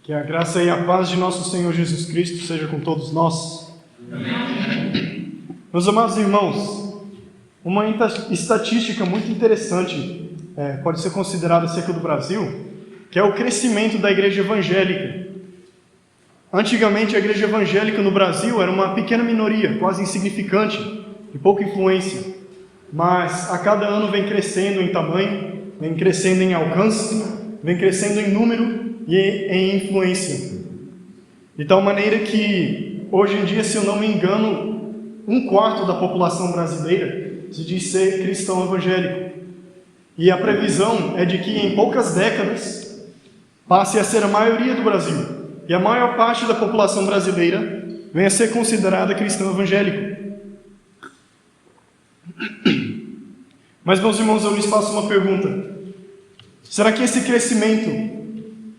Que a graça e a paz de nosso Senhor Jesus Cristo seja com todos nós. Amém. Meus amados irmãos, uma estatística muito interessante pode ser considerada acerca do Brasil, que é o crescimento da igreja evangélica. Antigamente, a igreja evangélica no Brasil era uma pequena minoria, quase insignificante, de pouca influência, mas a cada ano vem crescendo em tamanho, vem crescendo em alcance, vem crescendo em número e em influência. De tal maneira que, hoje em dia, se eu não me engano, 1/4 da população brasileira se diz ser cristão evangélico. E a previsão é de que em poucas décadas passe a ser a maioria do Brasil. E a maior parte da população brasileira venha a ser considerada cristão evangélico. Mas, meus irmãos, eu lhes faço uma pergunta. Será que esse crescimento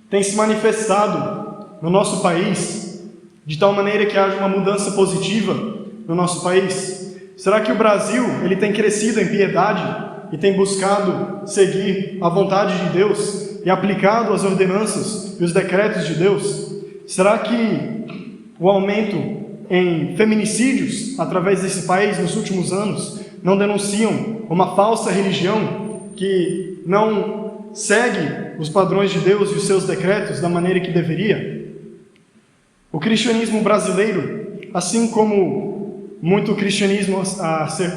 tem se manifestado no nosso país de tal maneira que haja uma mudança positiva no nosso país? Será que o Brasil ele tem crescido em piedade e tem buscado seguir a vontade de Deus e aplicado as ordenanças e os decretos de Deus? Será que o aumento em feminicídios através desse país nos últimos anos não denunciam uma falsa religião que não segue os padrões de Deus e os seus decretos da maneira que deveria? O cristianismo brasileiro, assim como muito cristianismo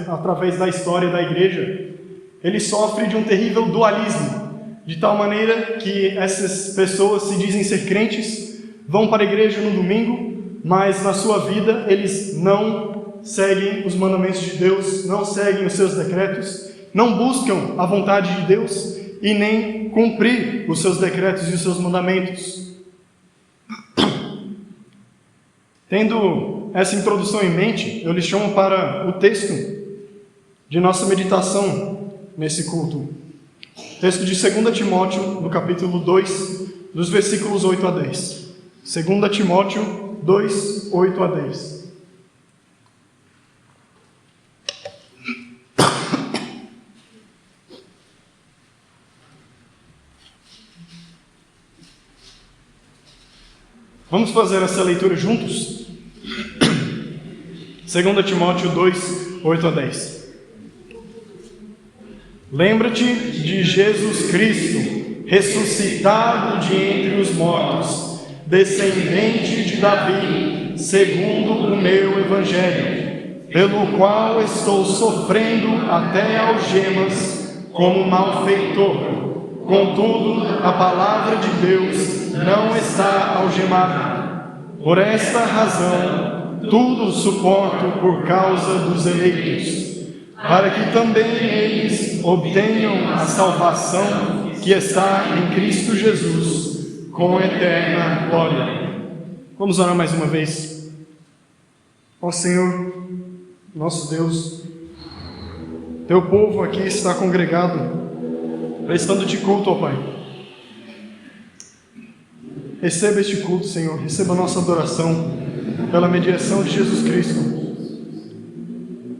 através da história da igreja, ele sofre de um terrível dualismo, de tal maneira que essas pessoas se dizem ser crentes, vão para a igreja no domingo, mas na sua vida eles não seguem os mandamentos de Deus, não seguem os seus decretos, não buscam a vontade de Deus e nem cumprir os seus decretos e os seus mandamentos. Tendo essa introdução em mente, eu lhes chamo para o texto de nossa meditação nesse culto. Texto de 2 Timóteo, no capítulo 2, dos versículos 8 a 10. 2 Timóteo 2, 8 a 10. Vamos fazer essa leitura juntos? 2 Timóteo 2, 8 a 10. Lembra-te de Jesus Cristo, ressuscitado de entre os mortos, descendente de Davi, segundo o meu evangelho, pelo qual estou sofrendo até algemas como malfeitor. Contudo, a palavra de Deus não está algemada. Por esta razão, tudo suporto por causa dos eleitos, para que também eles obtenham a salvação que está em Cristo Jesus, com eterna glória. Vamos orar mais uma vez. Ó Senhor, nosso Deus, Teu povo aqui está congregado, prestando-te culto, ó Pai. Receba este culto, Senhor, receba a nossa adoração, pela mediação de Jesus Cristo.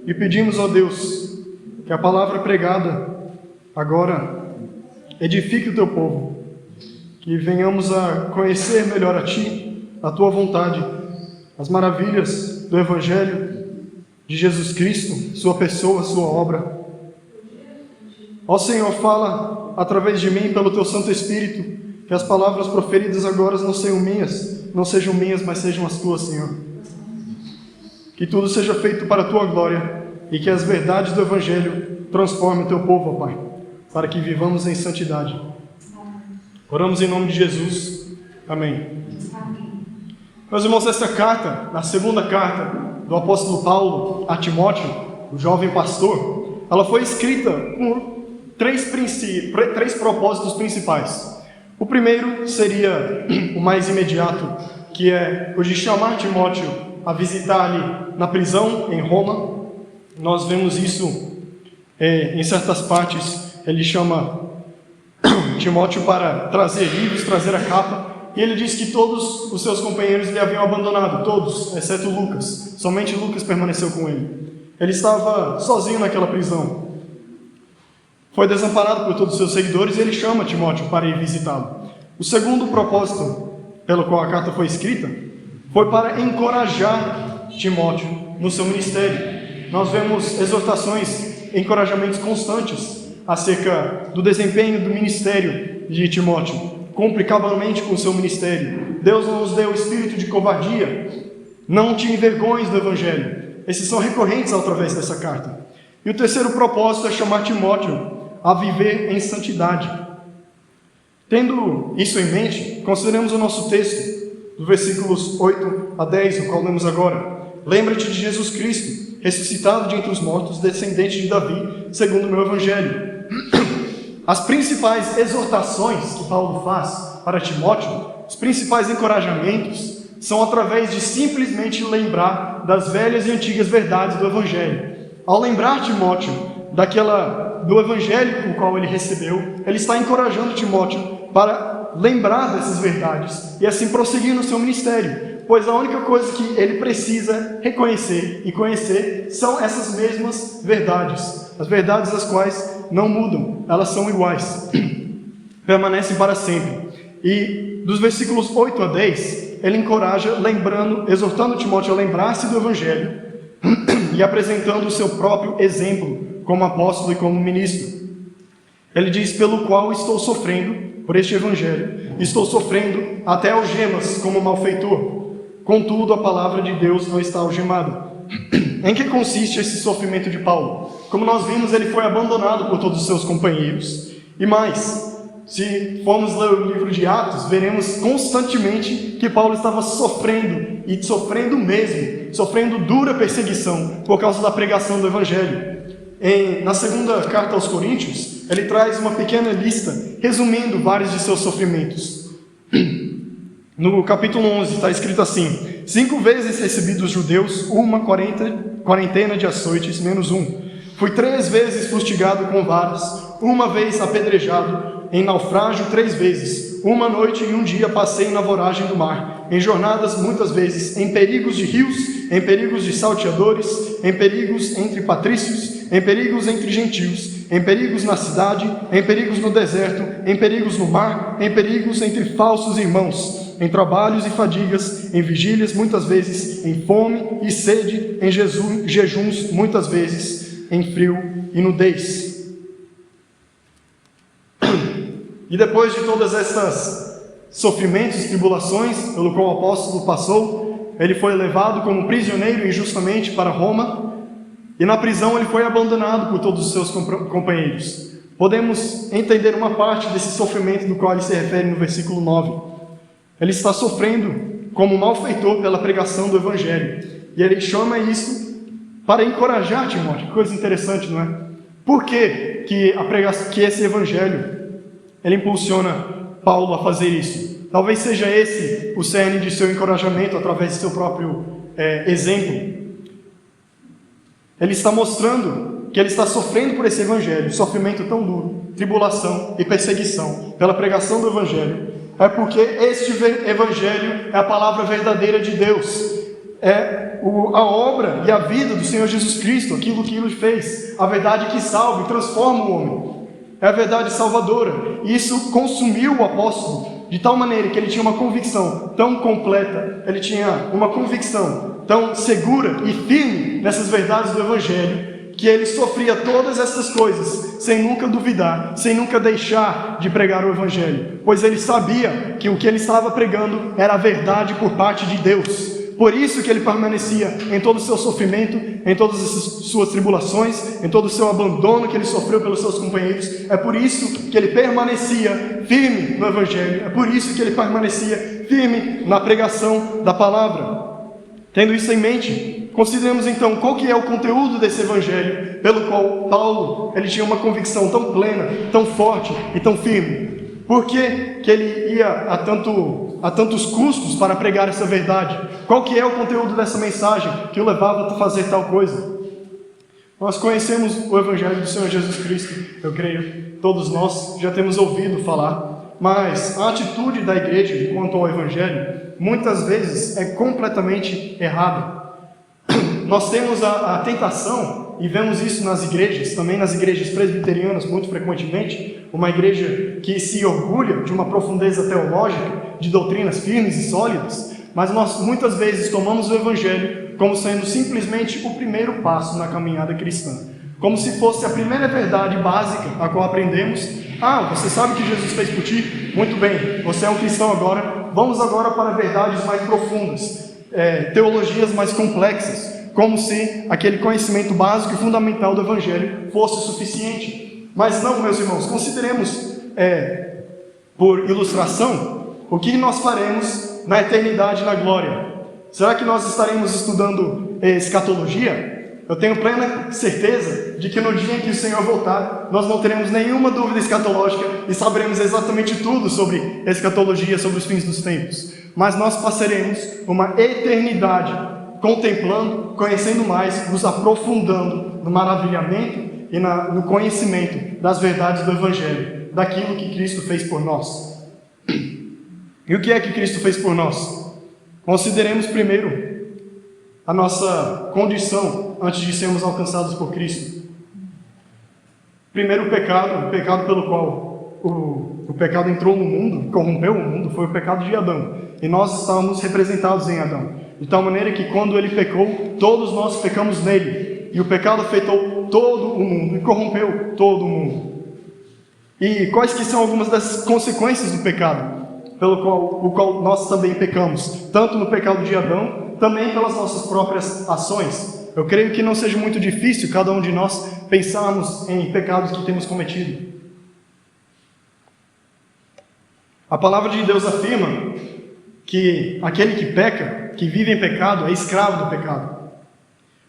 E pedimos, ó Deus, que a palavra pregada agora edifique o Teu povo, que venhamos a conhecer melhor a Ti, a Tua vontade, as maravilhas do Evangelho de Jesus Cristo, Sua pessoa, Sua obra. Ó Senhor, fala através de mim pelo Teu Santo Espírito, que as palavras proferidas agora não sejam minhas, mas sejam as Tuas, Senhor. Que tudo seja feito para a Tua glória e que as verdades do Evangelho transformem o Teu povo, ó Pai, para que vivamos em santidade. Oramos em nome de Jesus. Amém. Meus irmãos, essa carta, a segunda carta do apóstolo Paulo a Timóteo, o jovem pastor, ela foi escrita com três propósitos principais. O primeiro seria o mais imediato, que é o de chamar Timóteo a visitar ali na prisão em Roma. Nós vemos isso em certas partes. Ele chama Timóteo para trazer livros, trazer a capa, e ele diz que todos os seus companheiros lhe haviam abandonado, todos, exceto Lucas. Somente Lucas permaneceu com ele. Ele estava sozinho naquela prisão. Foi desamparado por todos os seus seguidores e ele chama Timóteo para ir visitá-lo. O segundo propósito pelo qual a carta foi escrita, foi para encorajar Timóteo no seu ministério. Nós vemos exortações, encorajamentos constantes acerca do desempenho do ministério de Timóteo. Cumpre cabalmente com o seu ministério. Deus não nos deu espírito de covardia. Não te envergonhes do Evangelho. Esses são recorrentes através dessa carta. E o terceiro propósito é chamar Timóteo a viver em santidade. Tendo isso em mente, consideremos o nosso texto, dos versículos 8 a 10, o qual lemos agora. Lembra-te de Jesus Cristo, ressuscitado de entre os mortos, descendente de Davi, segundo o meu Evangelho. As principais exortações que Paulo faz para Timóteo, os principais encorajamentos, são através de simplesmente lembrar das velhas e antigas verdades do Evangelho. Ao lembrar Timóteo do Evangelho com o qual ele recebeu, ele está encorajando Timóteo para lembrar dessas verdades e assim prosseguir no seu ministério, pois a única coisa que ele precisa reconhecer e conhecer são essas mesmas verdades, as verdades das quais não mudam, elas são iguais, permanecem para sempre. E dos versículos 8 a 10, ele encoraja, exortando Timóteo a lembrar-se do Evangelho e apresentando o seu próprio exemplo como apóstolo e como ministro. Ele diz: pelo qual estou sofrendo por este Evangelho, estou sofrendo até algemas como malfeitor. Contudo, a palavra de Deus não está algemada. Em que consiste esse sofrimento de Paulo? Como nós vimos, ele foi abandonado por todos os seus companheiros. E mais, se formos ler o livro de Atos, veremos constantemente que Paulo estava sofrendo, e sofrendo mesmo, sofrendo dura perseguição por causa da pregação do Evangelho. Na segunda carta aos Coríntios, ele traz uma pequena lista, resumindo vários de seus sofrimentos. No capítulo 11 está escrito assim: 5 vezes recebi dos judeus uma quarentena de açoites, menos um. Fui 3 vezes fustigado com varas, uma vez apedrejado, em naufrágio 3 vezes, uma noite e um dia passei na voragem do mar, em jornadas muitas vezes, em perigos de rios, em perigos de salteadores, em perigos entre patrícios, em perigos entre gentios, em perigos na cidade, em perigos no deserto, em perigos no mar, em perigos entre falsos irmãos, em trabalhos e fadigas, em vigílias muitas vezes, em fome e sede, em jejuns muitas vezes, em frio e nudez. E depois de todas essas sofrimentos e tribulações pelo qual o apóstolo passou, ele foi levado como prisioneiro injustamente para Roma, e na prisão ele foi abandonado por todos os seus companheiros. Podemos entender uma parte desse sofrimento do qual ele se refere no versículo 9. Ele está sofrendo como malfeitor pela pregação do Evangelho, e ele chama isso para encorajar Timóteo. Que coisa interessante, não é? Por que esse Evangelho ele impulsiona Paulo a fazer isso? Talvez seja esse o cerne de seu encorajamento através de seu próprio exemplo. Ele está mostrando que ele está sofrendo por esse Evangelho, sofrimento tão duro, tribulação e perseguição pela pregação do Evangelho, é porque este Evangelho é a palavra verdadeira de Deus, é a obra e a vida do Senhor Jesus Cristo, aquilo que ele fez, a verdade que salva e transforma o homem. É a verdade salvadora. E isso consumiu o apóstolo de tal maneira que ele tinha uma convicção tão completa, ele tinha uma convicção tão segura e firme nessas verdades do Evangelho, que ele sofria todas essas coisas sem nunca duvidar, sem nunca deixar de pregar o Evangelho, pois ele sabia que o que ele estava pregando era a verdade por parte de Deus. Por isso que ele permanecia em todo o seu sofrimento, em todas as suas tribulações, em todo o seu abandono que ele sofreu pelos seus companheiros. É por isso que ele permanecia firme no Evangelho. É por isso que ele permanecia firme na pregação da palavra. Tendo isso em mente, consideremos então qual que é o conteúdo desse Evangelho, pelo qual Paulo ele tinha uma convicção tão plena, tão forte e tão firme. Por que ele ia a tantos custos para pregar essa verdade? Qual que é o conteúdo dessa mensagem que o levava a fazer tal coisa? Nós conhecemos o Evangelho do Senhor Jesus Cristo, eu creio, todos nós já temos ouvido falar, mas a atitude da igreja quanto ao Evangelho, muitas vezes é completamente errada. Nós temos a tentação e vemos isso nas igrejas, também nas igrejas presbiterianas, muito frequentemente, uma igreja que se orgulha de uma profundeza teológica, de doutrinas firmes e sólidas, mas nós muitas vezes tomamos o Evangelho como sendo simplesmente o primeiro passo na caminhada cristã, como se fosse a primeira verdade básica a qual aprendemos. Você sabe o que Jesus fez por ti? Muito bem, você é um cristão agora, vamos agora para verdades mais profundas, teologias mais complexas, como se aquele conhecimento básico e fundamental do Evangelho fosse suficiente. Mas não, meus irmãos, consideremos, por ilustração, o que nós faremos na eternidade e na glória. Será que nós estaremos estudando escatologia? Eu tenho plena certeza de que no dia em que o Senhor voltar, nós não teremos nenhuma dúvida escatológica e saberemos exatamente tudo sobre escatologia, sobre os fins dos tempos. Mas nós passaremos uma eternidade contemplando, conhecendo mais, nos aprofundando no maravilhamento e no conhecimento das verdades do Evangelho, daquilo que Cristo fez por nós. E o que é que Cristo fez por nós? Consideremos primeiro a nossa condição antes de sermos alcançados por Cristo. Primeiro o pecado pelo qual o pecado entrou no mundo, corrompeu o mundo, foi o pecado de Adão. E nós estávamos representados em Adão. De tal maneira que quando ele pecou, todos nós pecamos nele. E o pecado afetou todo o mundo e corrompeu todo o mundo. E quais que são algumas das consequências do pecado? O qual nós também pecamos, tanto no pecado de Adão, também pelas nossas próprias ações. Eu creio que não seja muito difícil cada um de nós pensarmos em pecados que temos cometido. A palavra de Deus afirma que aquele que peca, que vive em pecado, é escravo do pecado.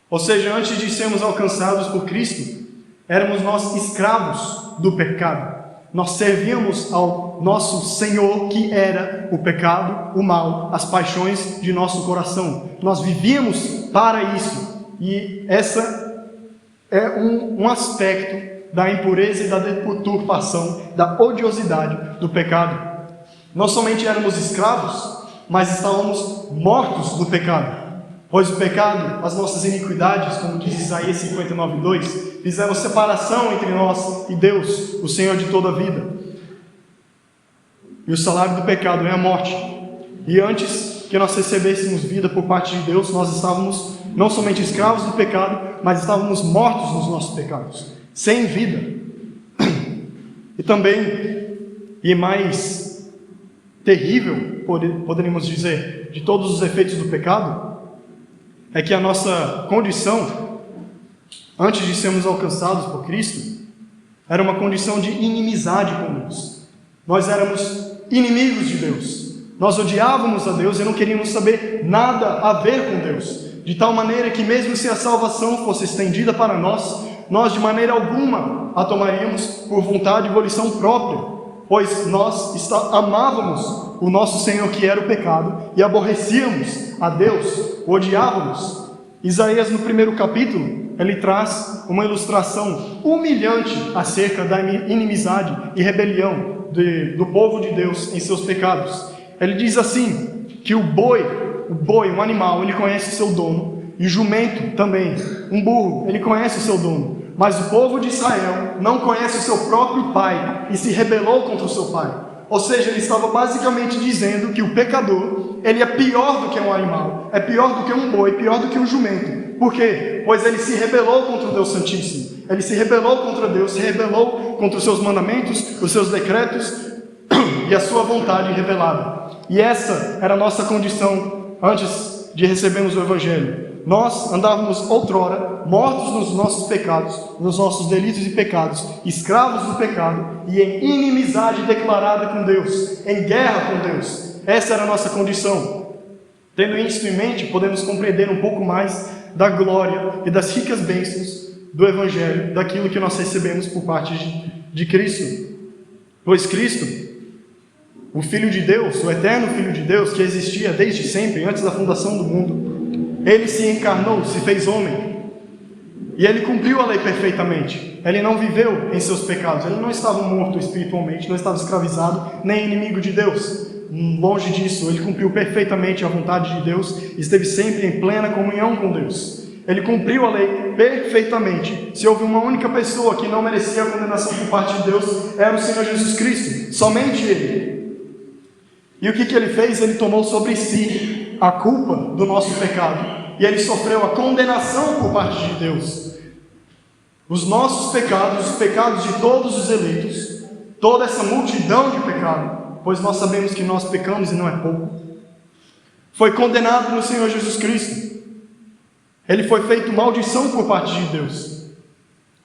Ou seja, antes de sermos alcançados por Cristo, éramos nós escravos do pecado. Nós servíamos ao nosso Senhor, que era o pecado, o mal, as paixões de nosso coração. Nós vivíamos para isso. E essa é um aspecto da impureza e da deturpação, da odiosidade do pecado. Não somente éramos escravos, mas estávamos mortos do pecado. Pois o pecado, as nossas iniquidades, como diz Isaías 59:2, fizeram separação entre nós e Deus, o Senhor de toda a vida. E o salário do pecado é a morte. E antes que nós recebêssemos vida por parte de Deus, nós estávamos não somente escravos do pecado, mas estávamos mortos nos nossos pecados, sem vida. E também, e mais terrível, poderíamos dizer, de todos os efeitos do pecado, é que a nossa condição, antes de sermos alcançados por Cristo, era uma condição de inimizade com Deus. Nós éramos inimigos de Deus. Nós odiávamos a Deus e não queríamos saber nada a ver com Deus. De tal maneira que mesmo se a salvação fosse estendida para nós de maneira alguma a tomaríamos por vontade e volição própria, pois nós amávamos o nosso Senhor, que era o pecado, e aborrecíamos a Deus, o odiávamos. Isaías, no primeiro capítulo, ele traz uma ilustração humilhante acerca da inimizade e rebelião do povo de Deus em seus pecados. Ele diz assim, que o boi, um animal, ele conhece o seu dono, e o jumento também, um burro, ele conhece o seu dono. Mas o povo de Israel não conhece o seu próprio pai e se rebelou contra o seu pai. Ou seja, ele estava basicamente dizendo que o pecador, ele é pior do que um animal, é pior do que um boi, pior do que um jumento. Por quê? Pois ele se rebelou contra o Deus Santíssimo. Ele se rebelou contra Deus, se rebelou contra os seus mandamentos, os seus decretos e a sua vontade revelada. E essa era a nossa condição antes de recebermos o Evangelho. Nós andávamos outrora mortos nos nossos pecados, nos nossos delitos e pecados, escravos do pecado e em inimizade declarada com Deus, em guerra com Deus. Essa era a nossa condição. Tendo isso em mente, podemos compreender um pouco mais da glória e das ricas bênçãos do Evangelho, daquilo que nós recebemos por parte de Cristo. Pois Cristo, o Filho de Deus, o eterno Filho de Deus, que existia desde sempre, antes da fundação do mundo, ele se encarnou, se fez homem, e ele cumpriu a lei perfeitamente. Ele não viveu em seus pecados, ele não estava morto espiritualmente, não estava escravizado, nem inimigo de Deus. Longe disso, ele cumpriu perfeitamente a vontade de Deus, esteve sempre em plena comunhão com Deus. Ele cumpriu a lei perfeitamente. Se houve uma única pessoa que não merecia a condenação por parte de Deus, era o Senhor Jesus Cristo, somente Ele. E o que ele fez? Ele tomou sobre si a culpa do nosso pecado, e Ele sofreu a condenação por parte de Deus. Os nossos pecados, os pecados de todos os eleitos, toda essa multidão de pecado, pois nós sabemos que nós pecamos e não é pouco, foi condenado no Senhor Jesus Cristo. Ele foi feito maldição por parte de Deus,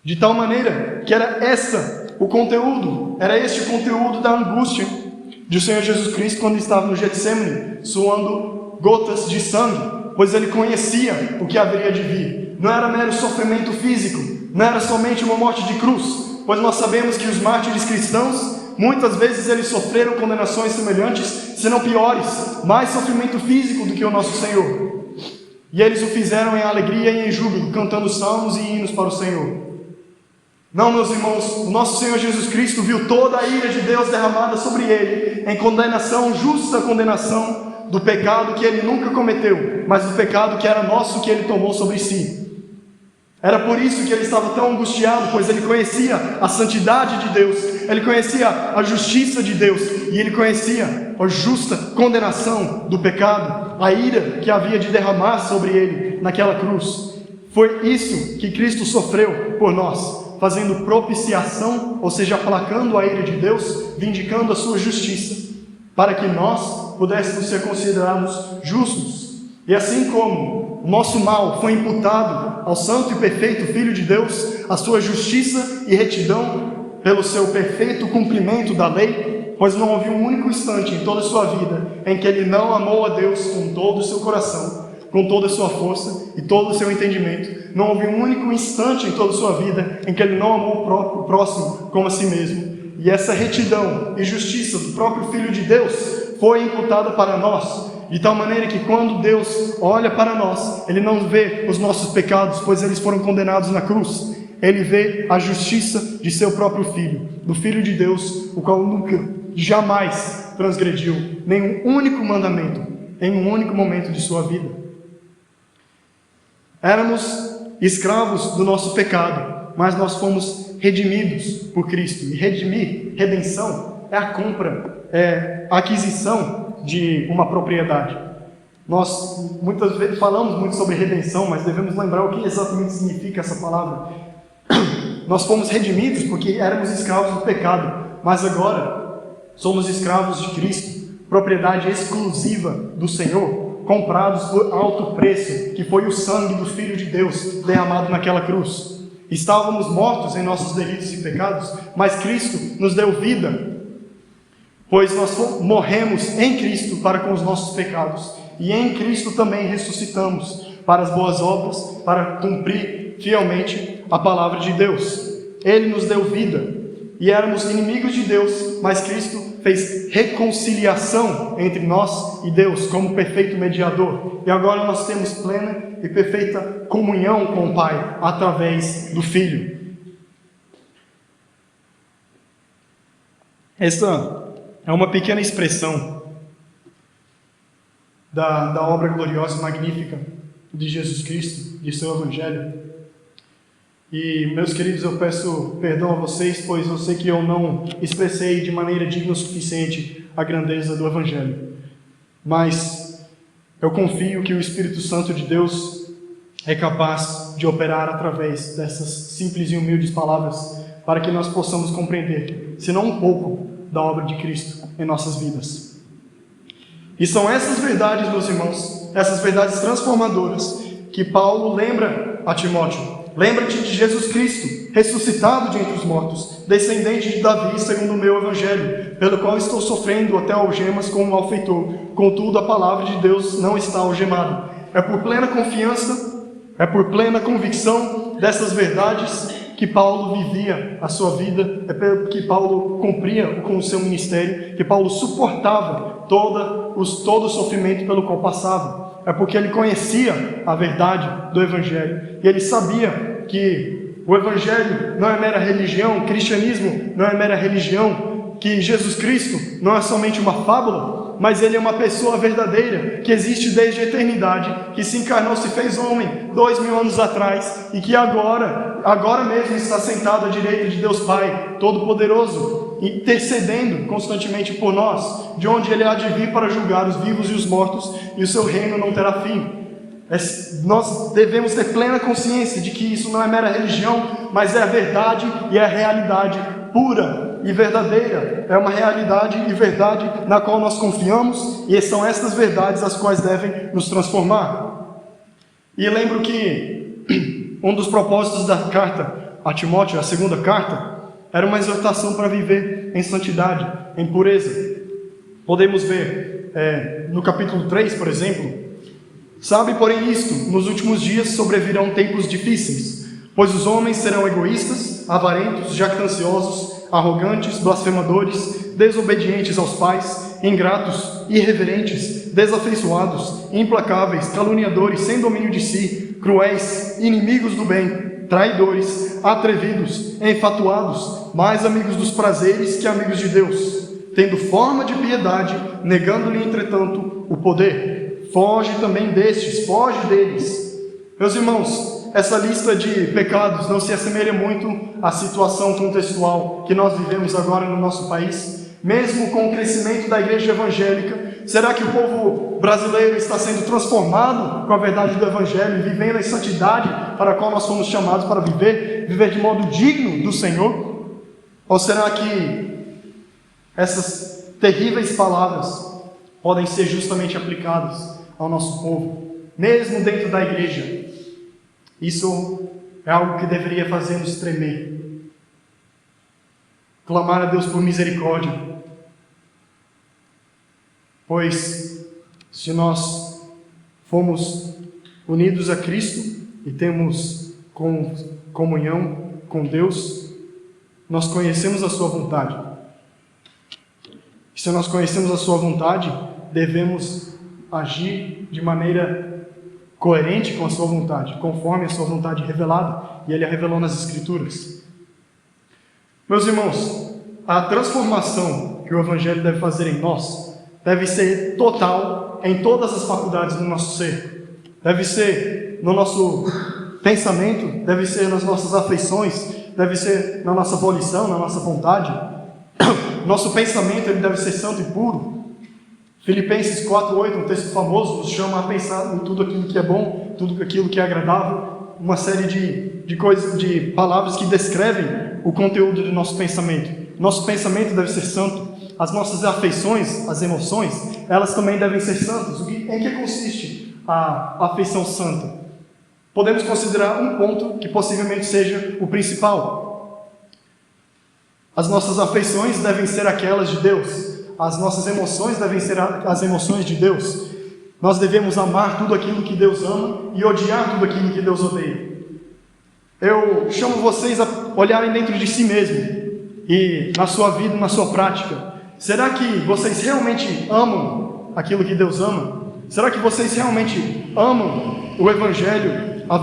de tal maneira que era este o conteúdo da angústia do Senhor Jesus Cristo quando estava no Getsemane, suando gotas de sangue, pois Ele conhecia o que haveria de vir. Não era mero sofrimento físico, não era somente uma morte de cruz, pois nós sabemos que os mártires cristãos, muitas vezes eles sofreram condenações semelhantes, se não piores, mais sofrimento físico do que o nosso Senhor. E eles o fizeram em alegria e em júbilo, cantando salmos e hinos para o Senhor. Não, meus irmãos, o nosso Senhor Jesus Cristo viu toda a ira de Deus derramada sobre Ele, em condenação, justa condenação do pecado que Ele nunca cometeu, mas do pecado que era nosso, que Ele tomou sobre si. Era por isso que Ele estava tão angustiado, pois Ele conhecia a santidade de Deus, Ele conhecia a justiça de Deus, e Ele conhecia a justa condenação do pecado, a ira que havia de derramar sobre Ele naquela cruz. Foi isso que Cristo sofreu por nós, fazendo propiciação, ou seja, aplacando a ira de Deus, vindicando a sua justiça, para que nós pudéssemos ser considerados justos. E assim como o nosso mal foi imputado ao santo e perfeito Filho de Deus, a sua justiça e retidão pelo seu perfeito cumprimento da lei, pois não houve um único instante em toda a sua vida em que Ele não amou a Deus com todo o seu coração, com toda a sua força e todo o seu entendimento. Não houve um único instante em toda a sua vida em que Ele não amou o próximo como a si mesmo. E essa retidão e justiça do próprio Filho de Deus foi imputada para nós, de tal maneira que quando Deus olha para nós, Ele não vê os nossos pecados, pois eles foram condenados na cruz. Ele vê a justiça de seu próprio Filho, do Filho de Deus, o qual nunca, jamais transgrediu nenhum único mandamento, em um único momento de sua vida. Éramos escravos do nosso pecado, mas nós fomos redimidos por Cristo. E redimir, redenção, é a compra, é a aquisição de uma propriedade. Nós muitas vezes falamos muito sobre redenção, mas devemos lembrar o que exatamente significa essa palavra. Nós fomos redimidos porque éramos escravos do pecado, mas agora somos escravos de Cristo, propriedade exclusiva do Senhor, comprados por alto preço, que foi o sangue do Filho de Deus derramado naquela cruz. Estávamos mortos em nossos delitos e pecados, mas Cristo nos deu vida, pois nós morremos em Cristo para com os nossos pecados, e em Cristo também ressuscitamos para as boas obras, para cumprir fielmente a palavra de Deus. Ele nos deu vida, e éramos inimigos de Deus, mas Cristo fez reconciliação entre nós e Deus como perfeito mediador, e agora nós temos plena e perfeita comunhão com o Pai através do Filho. Esta é uma pequena expressão da obra gloriosa e magnífica de Jesus Cristo, de seu Evangelho. E, meus queridos, eu peço perdão a vocês, pois eu sei que eu não expressei de maneira digna o suficiente a grandeza do Evangelho. Mas eu confio que o Espírito Santo de Deus é capaz de operar através dessas simples e humildes palavras, para que nós possamos compreender, se não um pouco, da obra de Cristo em nossas vidas. E são essas verdades, meus irmãos, essas verdades transformadoras, que Paulo lembra a Timóteo. Lembra-te de Jesus Cristo, ressuscitado de entre os mortos, descendente de Davi, segundo o meu Evangelho, pelo qual estou sofrendo até algemas como um malfeitor. Contudo, a palavra de Deus não está algemada. É por plena confiança, é por plena convicção dessas verdades que Paulo vivia a sua vida, que Paulo cumpria com o seu ministério, que Paulo suportava todo o sofrimento pelo qual passava. É porque ele conhecia a verdade do Evangelho, e ele sabia que o Evangelho não é mera religião, o cristianismo não é mera religião que Jesus Cristo não é somente uma fábula, mas Ele é uma pessoa verdadeira, que existe desde a eternidade, que se encarnou, se fez homem 2000 anos atrás, e que agora mesmo está sentado à direita de Deus Pai Todo-Poderoso, intercedendo constantemente por nós, de onde Ele há de vir para julgar os vivos e os mortos, e o seu reino não terá fim. Nós devemos ter plena consciência de que isso não é mera religião, mas é a verdade e é a realidade pura e verdadeira. É uma realidade e verdade na qual nós confiamos, e são estas verdades as quais devem nos transformar. E lembro que um dos propósitos da carta a Timóteo, a segunda carta, era uma exortação para viver em santidade, em pureza. Podemos ver no capítulo 3, por exemplo: sabe, porém, isto, nos últimos dias sobrevirão tempos difíceis, pois os homens serão egoístas, avarentos, jactanciosos, arrogantes, blasfemadores, desobedientes aos pais, ingratos, irreverentes, desafeiçoados, implacáveis, caluniadores, sem domínio de si, cruéis, inimigos do bem, traidores, atrevidos, enfatuados, mais amigos dos prazeres que amigos de Deus, tendo forma de piedade, negando-lhe, entretanto, o poder. Foge também destes, foge deles. Meus irmãos, essa lista de pecados não se assemelha muito à situação contextual que nós vivemos agora no nosso país? Mesmo com o crescimento da igreja evangélica, será que o povo brasileiro está sendo transformado com a verdade do Evangelho, vivendo a santidade para a qual nós fomos chamados para viver de modo digno do Senhor? Ou será que essas terríveis palavras podem ser justamente aplicadas ao nosso povo, mesmo dentro da igreja? Isso é algo que deveria fazer-nos tremer, clamar a Deus por misericórdia, pois se nós fomos unidos a Cristo e temos comunhão com Deus, nós conhecemos a sua vontade. Se nós conhecemos a sua vontade, devemos agir de maneira coerente com a sua vontade, conforme a sua vontade revelada, e Ele a revelou nas Escrituras. Meus irmãos, a transformação que o Evangelho deve fazer em nós deve ser total em todas as faculdades do nosso ser. Deve ser no nosso pensamento, deve ser nas nossas afeições, deve ser na nossa volição, na nossa vontade. Nosso pensamento ele deve ser santo e puro. Filipenses 4:8, um texto famoso, nos chama a pensar em tudo aquilo que é bom, tudo aquilo que é agradável, uma série de palavras que descrevem o conteúdo do nosso pensamento. Nosso pensamento deve ser santo, as nossas afeições, as emoções, elas também devem ser santas. Em que consiste a afeição santa? Podemos considerar um ponto que possivelmente seja o principal. As nossas afeições devem ser aquelas de Deus. As nossas emoções devem ser as emoções de Deus. Nós devemos amar tudo aquilo que Deus ama e odiar tudo aquilo que Deus odeia. Eu chamo vocês a olharem dentro de si mesmo e na sua vida, na sua prática. Será que vocês realmente amam aquilo que Deus ama? Será que vocês realmente amam o Evangelho, a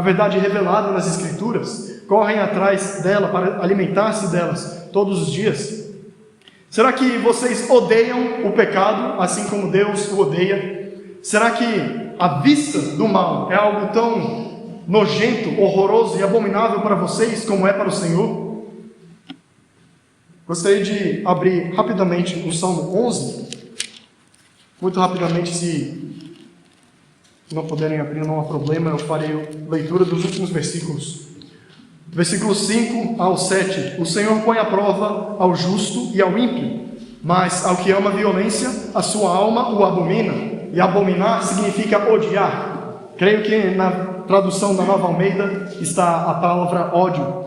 verdade revelada nas Escrituras? Correm atrás dela para alimentar-se delas todos os dias? Será que vocês odeiam o pecado assim como Deus o odeia? Será que a vista do mal é algo tão nojento, horroroso e abominável para vocês como é para o Senhor? Gostaria de abrir rapidamente o Salmo 11. Muito rapidamente, se não puderem abrir, não há problema, eu farei a leitura dos últimos versículos. Versículos 5 ao 7. O Senhor põe à prova ao justo e ao ímpio, mas ao que ama a violência, a sua alma o abomina. E abominar significa odiar. Creio que na tradução da Nova Almeida está a palavra ódio.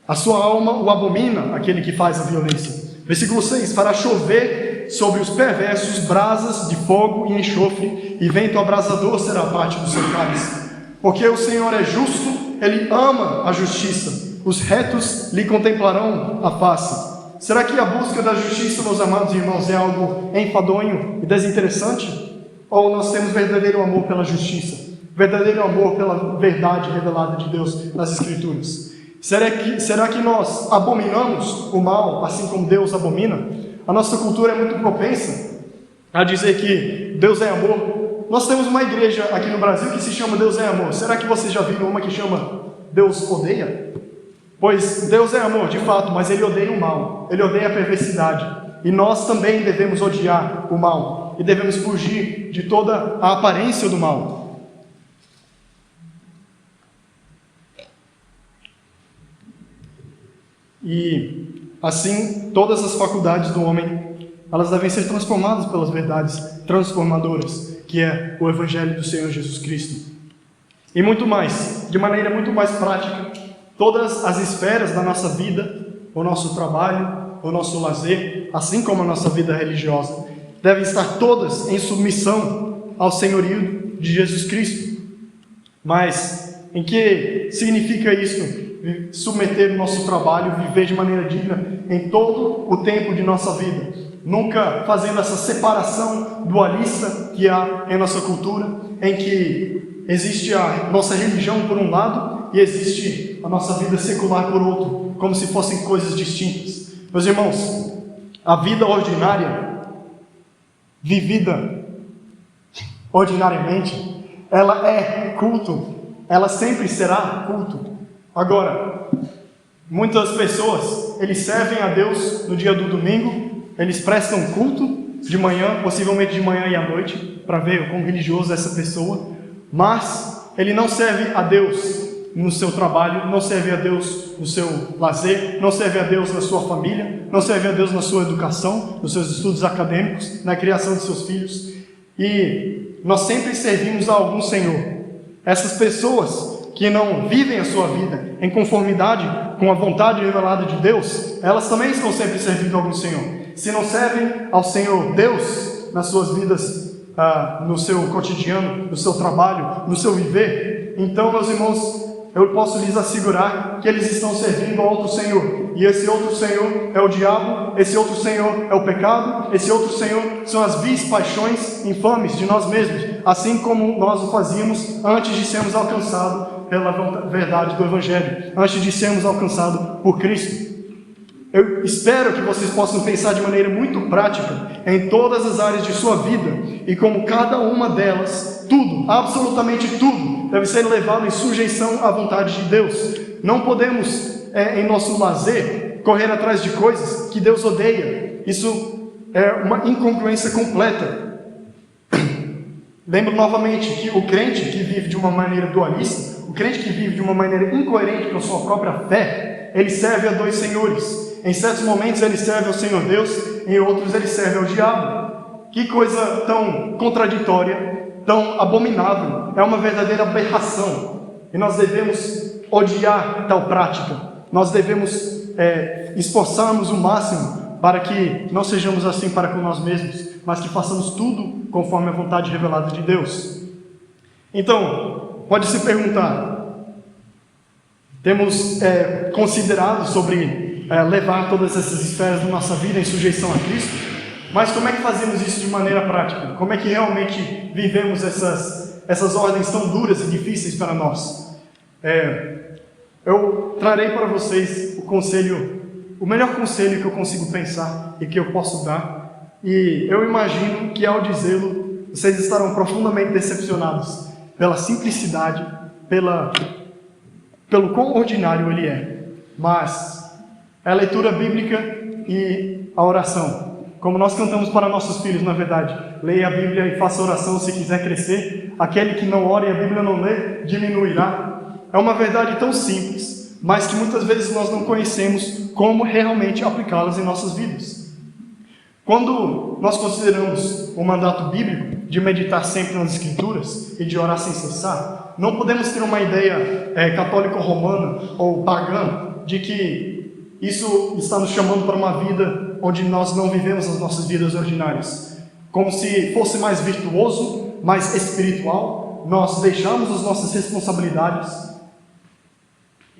A sua alma o abomina, aquele que faz a violência. Versículo 6. Fará chover sobre os perversos brasas de fogo e enxofre, e vento abrasador será parte do seu cálice. Porque o Senhor é justo, Ele ama a justiça, os retos lhe contemplarão a face. Será que a busca da justiça, meus amados irmãos, é algo enfadonho e desinteressante? Ou nós temos verdadeiro amor pela justiça, verdadeiro amor pela verdade revelada de Deus nas Escrituras? Será que nós abominamos o mal, assim como Deus abomina? A nossa cultura é muito propensa a dizer que Deus é amor. Nós temos uma igreja aqui no Brasil que se chama Deus é amor. Será que vocês já viram uma que chama Deus odeia? Pois Deus é amor, de fato, mas Ele odeia o mal, Ele odeia a perversidade. E nós também devemos odiar o mal e devemos fugir de toda a aparência do mal. E assim, todas as faculdades do homem, elas devem ser transformadas pelas verdades transformadoras, que é o Evangelho do Senhor Jesus Cristo. E muito mais, de maneira muito mais prática, todas as esferas da nossa vida, o nosso trabalho, o nosso lazer, assim como a nossa vida religiosa, devem estar todas em submissão ao senhorio de Jesus Cristo. Mas em que significa isso? Submeter o nosso trabalho, viver de maneira digna em todo o tempo de nossa vida, nunca fazendo essa separação dualista que há em nossa cultura, em que existe a nossa religião por um lado e existe a nossa vida secular por outro, como se fossem coisas distintas. Meus irmãos, a vida ordinária, vivida ordinariamente, ela é culto, ela sempre será culto. Agora, muitas pessoas, eles servem a Deus no dia do domingo, eles prestam culto de manhã, possivelmente de manhã e à noite, para ver o quão religioso é essa pessoa, mas ele não serve a Deus no seu trabalho, não serve a Deus no seu lazer, não serve a Deus na sua família, não serve a Deus na sua educação, nos seus estudos acadêmicos, na criação de seus filhos, e nós sempre servimos a algum Senhor. Essas pessoas que não vivem a sua vida em conformidade com a vontade revelada de Deus, elas também estão sempre servindo a algum Senhor. Se não servem ao Senhor Deus nas suas vidas, no seu cotidiano, no seu trabalho, no seu viver, então, meus irmãos, eu posso lhes assegurar que eles estão servindo a outro Senhor. E esse outro Senhor é o diabo, esse outro Senhor é o pecado, esse outro Senhor são as vis paixões infames de nós mesmos, assim como nós o fazíamos antes de sermos alcançados pela verdade do Evangelho, antes de sermos alcançados por Cristo. Eu espero que vocês possam pensar de maneira muito prática em todas as áreas de sua vida e como cada uma delas, tudo, absolutamente tudo, deve ser levado em sujeição à vontade de Deus. Não podemos, em nosso lazer, correr atrás de coisas que Deus odeia. Isso é uma incongruência completa. Lembro novamente que o crente que vive de uma maneira dualista, o crente que vive de uma maneira incoerente com a sua própria fé, ele serve a dois senhores. Em certos momentos ele serve ao Senhor Deus, em outros ele serve ao diabo. Que coisa tão contraditória, tão abominável, é uma verdadeira aberração. E nós devemos odiar tal prática. Nós devemos esforçarmos o máximo para que não sejamos assim para com nós mesmos, mas que façamos tudo conforme a vontade revelada de Deus. Então, pode se perguntar, temos considerado sobre levar todas essas esferas da nossa vida em sujeição a Cristo, mas como é que fazemos isso de maneira prática? Como é que realmente vivemos essas ordens tão duras e difíceis para nós? Eu trarei para vocês o melhor conselho que eu consigo pensar e que eu posso dar, e eu imagino que ao dizê-lo, vocês estarão profundamente decepcionados pela simplicidade, pelo quão ordinário ele é, mas é a leitura bíblica e a oração. Como nós cantamos para nossos filhos, na verdade, leia a Bíblia e faça oração se quiser crescer. Aquele que não ora e a Bíblia não lê, diminuirá. É uma verdade tão simples, mas que muitas vezes nós não conhecemos como realmente aplicá-las em nossas vidas. Quando nós consideramos o mandato bíblico de meditar sempre nas Escrituras e de orar sem cessar, não podemos ter uma ideia católico-romana ou pagã de que isso está nos chamando para uma vida onde nós não vivemos as nossas vidas ordinárias. Como se fosse mais virtuoso, mais espiritual, nós deixamos as nossas responsabilidades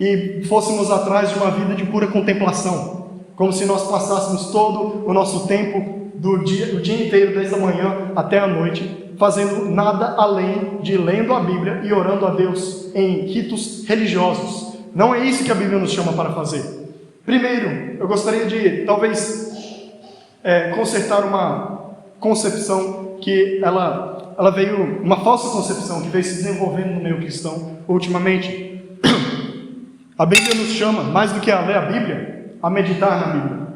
e fôssemos atrás de uma vida de pura contemplação. Como se nós passássemos todo o nosso tempo, o dia inteiro, desde a manhã até a noite, fazendo nada além de lendo a Bíblia e orando a Deus em ritos religiosos, não é isso que a Bíblia nos chama para fazer. Primeiro, eu gostaria de, talvez, consertar uma concepção que ela veio, uma falsa concepção que veio se desenvolvendo no meio cristão ultimamente. A Bíblia nos chama, mais do que a ler a Bíblia, a meditar na Bíblia.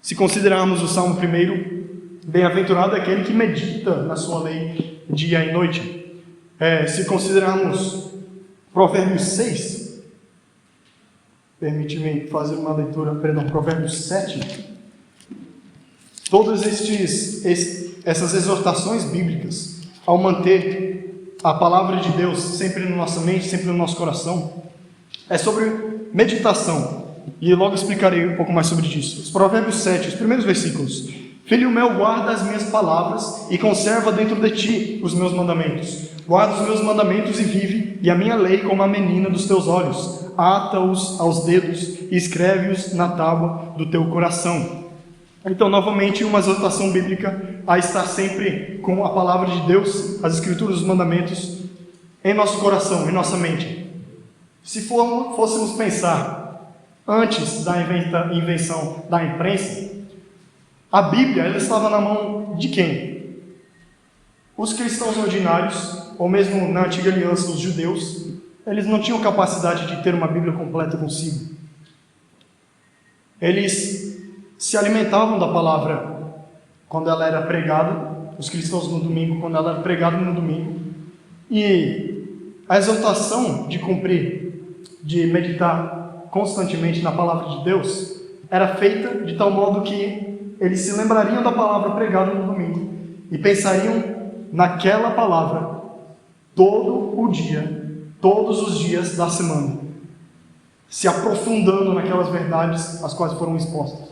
Se considerarmos o Salmo 1, bem-aventurado é aquele que medita na sua lei dia e noite. Se considerarmos Provérbios 6, permite-me fazer uma leitura, Provérbios 7, todas essas exortações bíblicas, ao manter a palavra de Deus sempre na nossa mente, sempre no nosso coração, é sobre meditação, e logo explicarei um pouco mais sobre isso. Os Provérbios 7, os primeiros versículos: Filho meu, guarda as minhas palavras e conserva dentro de ti os meus mandamentos. Guarda os meus mandamentos e vive, e a minha lei como a menina dos teus olhos. Ata-os aos dedos e escreve-os na tábua do teu coração. Então, novamente, uma exortação bíblica a estar sempre com a palavra de Deus, as escrituras, os mandamentos, em nosso coração, em nossa mente. Se fôssemos pensar antes da invenção da imprensa, a Bíblia ela estava na mão de quem? Os cristãos ordinários, ou mesmo na antiga aliança, os judeus, eles não tinham capacidade de ter uma Bíblia completa consigo. Eles se alimentavam da palavra quando ela era pregada, os cristãos no domingo, quando ela era pregada no domingo, e a exortação de cumprir, de meditar constantemente na palavra de Deus, era feita de tal modo que eles se lembrariam da palavra pregada no domingo e pensariam naquela palavra todo o dia, todos os dias da semana, se aprofundando naquelas verdades as quais foram expostas,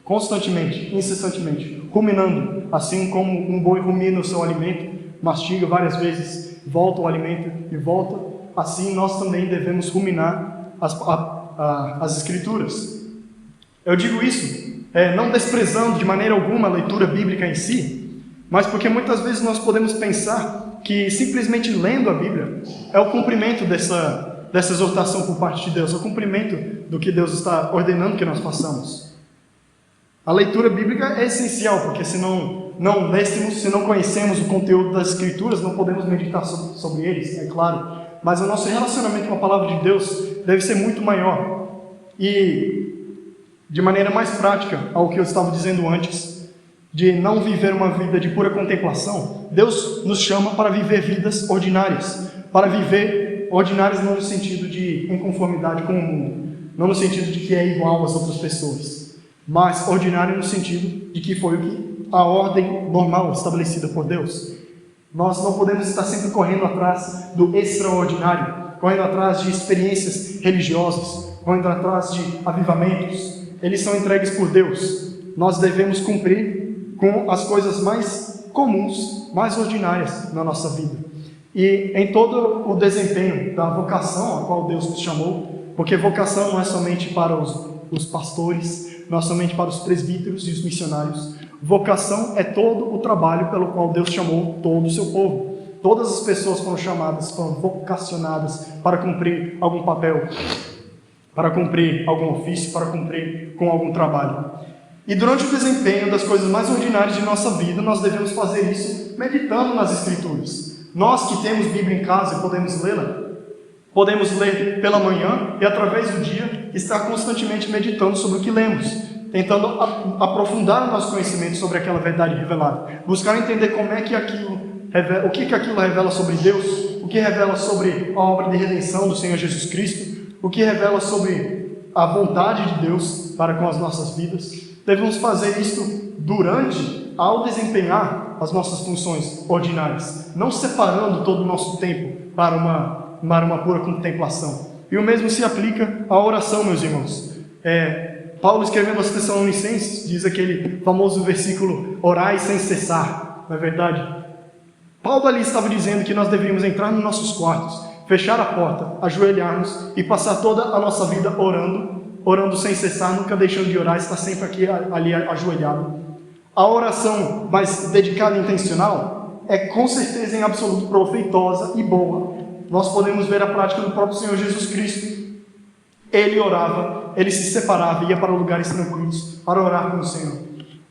constantemente, incessantemente, ruminando, assim como um boi rumina o seu alimento, mastiga várias vezes, volta o alimento e volta, assim nós também devemos ruminar as Escrituras. Eu digo isso não desprezando de maneira alguma a leitura bíblica em si, mas porque muitas vezes nós podemos pensar que simplesmente lendo a Bíblia é o cumprimento dessa exortação por parte de Deus, é o cumprimento do que Deus está ordenando que nós façamos. A leitura bíblica é essencial, porque se não lêssemos, se não conhecemos o conteúdo das Escrituras, não podemos meditar sobre eles, é claro. Mas o nosso relacionamento com a palavra de Deus deve ser muito maior. E, de maneira mais prática, ao que eu estava dizendo antes, de não viver uma vida de pura contemplação, Deus nos chama para viver vidas ordinárias. Para viver ordinárias não no sentido de inconformidade com o mundo, não no sentido de que é igual às outras pessoas, mas ordinário no sentido de que foi a ordem normal estabelecida por Deus. Nós não podemos estar sempre correndo atrás do extraordinário, correndo atrás de experiências religiosas, correndo atrás de avivamentos. Eles são entregues por Deus. Nós devemos cumprir com as coisas mais comuns, mais ordinárias na nossa vida. E em todo o desempenho da vocação a qual Deus nos chamou, porque vocação não é somente para os pastores, não é somente para os presbíteros e os missionários. Vocação é todo o trabalho pelo qual Deus chamou todo o seu povo. Todas as pessoas foram chamadas, foram vocacionadas para cumprir algum papel, para cumprir algum ofício, para cumprir com algum trabalho. E durante o desempenho das coisas mais ordinárias de nossa vida, nós devemos fazer isso meditando nas Escrituras. Nós que temos Bíblia em casa e podemos lê-la, podemos ler pela manhã e através do dia estar constantemente meditando sobre o que lemos, tentando aprofundar o nosso conhecimento sobre aquela verdade revelada, buscar entender como é que o que aquilo revela sobre Deus, o que revela sobre a obra de redenção do Senhor Jesus Cristo, o que revela sobre a vontade de Deus para com as nossas vidas. Devemos fazer isto ao desempenhar as nossas funções ordinárias, não separando todo o nosso tempo para uma pura contemplação. E o mesmo se aplica à oração, meus irmãos. Paulo, escrevendo aos Tessalonicenses, diz aquele famoso versículo: orai sem cessar, não é verdade? Paulo ali estava dizendo que nós deveríamos entrar nos nossos quartos, fechar a porta, ajoelhar-nos e passar toda a nossa vida orando sem cessar, nunca deixando de orar, estar sempre ali ajoelhado. A oração mais dedicada e intencional é com certeza em absoluto proveitosa e boa, nós podemos ver a prática do próprio Senhor Jesus Cristo. Ele orava, ele se separava e ia para lugares tranquilos para orar com o Senhor.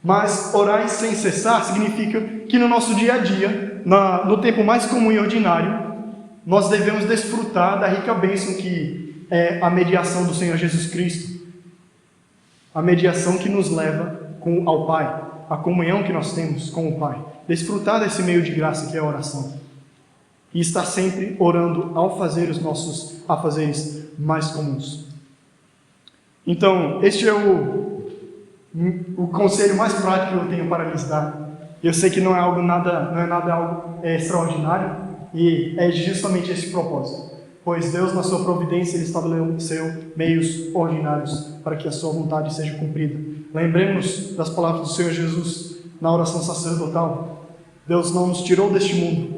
Mas orar sem cessar significa que no nosso dia a dia, no tempo mais comum e ordinário, nós devemos desfrutar da rica bênção que é a mediação do Senhor Jesus Cristo. A mediação que nos leva ao Pai, a comunhão que nós temos com o Pai. Desfrutar desse meio de graça que é a oração. E estar sempre orando ao fazer os nossos afazeres mais comuns. Então, este é o conselho mais prático que eu tenho para lhes dar. Eu sei que não é nada algo extraordinário, e é justamente esse propósito. Pois Deus, na sua providência, Ele estabeleceu meios ordinários para que a sua vontade seja cumprida. Lembremos das palavras do Senhor Jesus na oração sacerdotal. Deus não nos tirou deste mundo.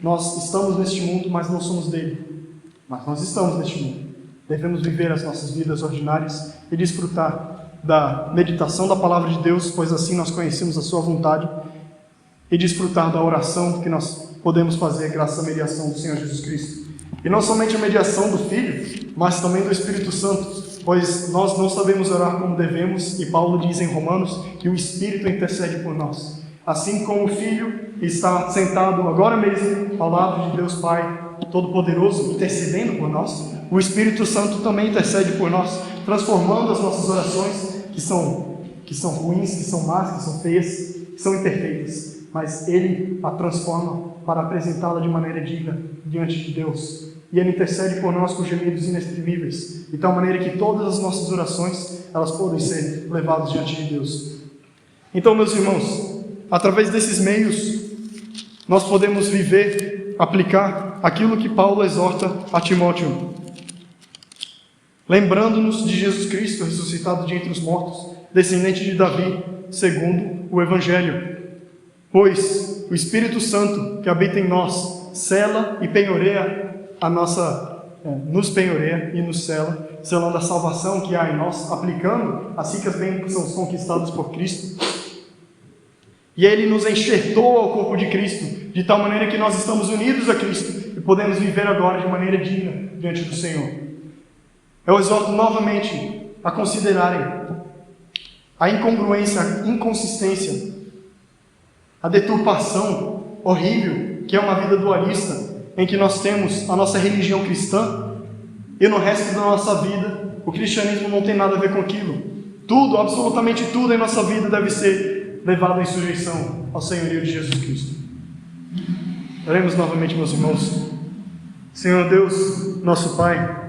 Nós estamos neste mundo, mas não somos dele. Mas nós estamos neste mundo. Devemos viver as nossas vidas ordinárias e desfrutar da meditação da palavra de Deus, pois assim nós conhecemos a sua vontade, e desfrutar da oração que nós podemos fazer graças à mediação do Senhor Jesus Cristo. E não somente a mediação do Filho, mas também do Espírito Santo, pois nós não sabemos orar como devemos, e Paulo diz em Romanos que o Espírito intercede por nós. Assim como o Filho está sentado agora mesmo ao lado de Deus Pai Todo-Poderoso, intercedendo por nós, o Espírito Santo também intercede por nós, transformando as nossas orações, que são ruins, que são más, que são feias, que são imperfeitas, mas Ele a transforma para apresentá-la de maneira digna diante de Deus. E Ele intercede por nós com gemidos inexprimíveis, de tal maneira que todas as nossas orações, elas podem ser levadas diante de Deus. Então, meus irmãos, através desses meios, nós podemos viver, aplicar aquilo que Paulo exorta a Timóteo, lembrando-nos de Jesus Cristo ressuscitado de entre os mortos, descendente de Davi, segundo o Evangelho. Pois o Espírito Santo que habita em nós sela e penhoreia nos penhoreia e nos sela, selando a salvação que há em nós, aplicando as ricas bênçãos conquistadas por Cristo. E Ele nos enxertou ao corpo de Cristo, de tal maneira que nós estamos unidos a Cristo e podemos viver agora de maneira digna diante do Senhor. Eu exorto novamente a considerarem a incongruência, a inconsistência, a deturpação horrível que é uma vida dualista, em que nós temos a nossa religião cristã e no resto da nossa vida o cristianismo não tem nada a ver com aquilo. Tudo, absolutamente tudo em nossa vida deve ser levado em sujeição ao senhorio de Jesus Cristo. Oremos novamente, meus irmãos. Senhor Deus, nosso Pai,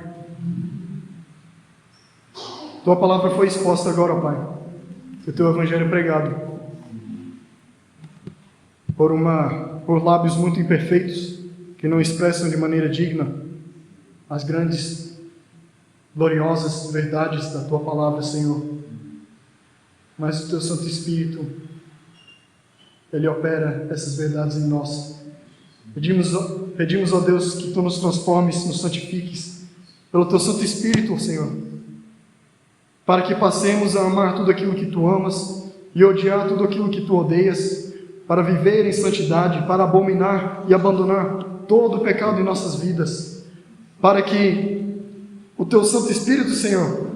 Tua palavra foi exposta agora, ó Pai, e o Teu Evangelho pregado por lábios muito imperfeitos, que não expressam de maneira digna as grandes, gloriosas verdades da Tua palavra, Senhor. Mas o Teu Santo Espírito, Ele opera essas verdades em nós. Pedimos, ó Deus, que Tu nos transformes, nos santifiques, pelo Teu Santo Espírito, Senhor, para que passemos a amar tudo aquilo que Tu amas e odiar tudo aquilo que Tu odeias, para viver em santidade, para abominar e abandonar todo o pecado em nossas vidas, para que o Teu Santo Espírito, Senhor,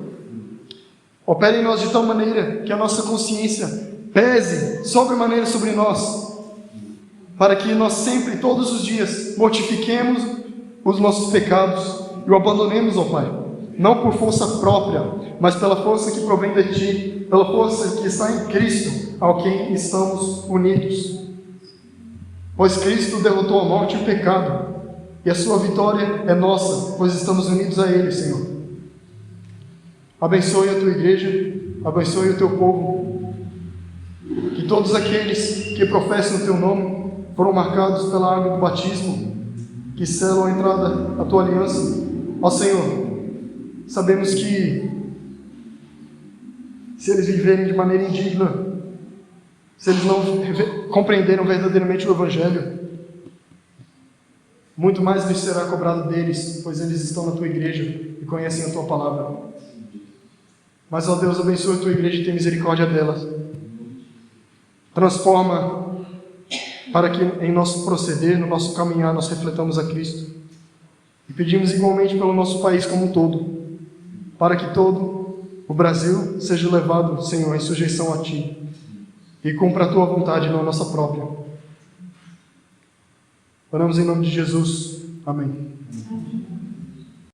opere em nós de tal maneira que a nossa consciência pese sobremaneira sobre nós, para que nós sempre, todos os dias, mortifiquemos os nossos pecados e o abandonemos, ó Pai, não por força própria, mas pela força que provém de Ti, pela força que está em Cristo, ao quem estamos unidos. Pois Cristo derrotou a morte e o pecado, e a sua vitória é nossa, pois estamos unidos a Ele, Senhor. Abençoe a Tua igreja, abençoe o Teu povo, que todos aqueles que professam o Teu nome foram marcados pela água do batismo, que selam a entrada à Tua aliança. Ó Senhor, sabemos que se eles viverem de maneira indigna, se eles não compreenderam verdadeiramente o Evangelho, muito mais lhes será cobrado deles, pois eles estão na Tua igreja e conhecem a Tua palavra. Mas, ó Deus, abençoa a Tua igreja e tenha misericórdia delas. Transforma para que em nosso proceder, no nosso caminhar, nós refletamos a Cristo. E pedimos igualmente pelo nosso país como um todo, para que todo o Brasil seja levado, Senhor, em sujeição a Ti, e cumpra a Tua vontade, não a nossa própria. Oramos em nome de Jesus. Amém.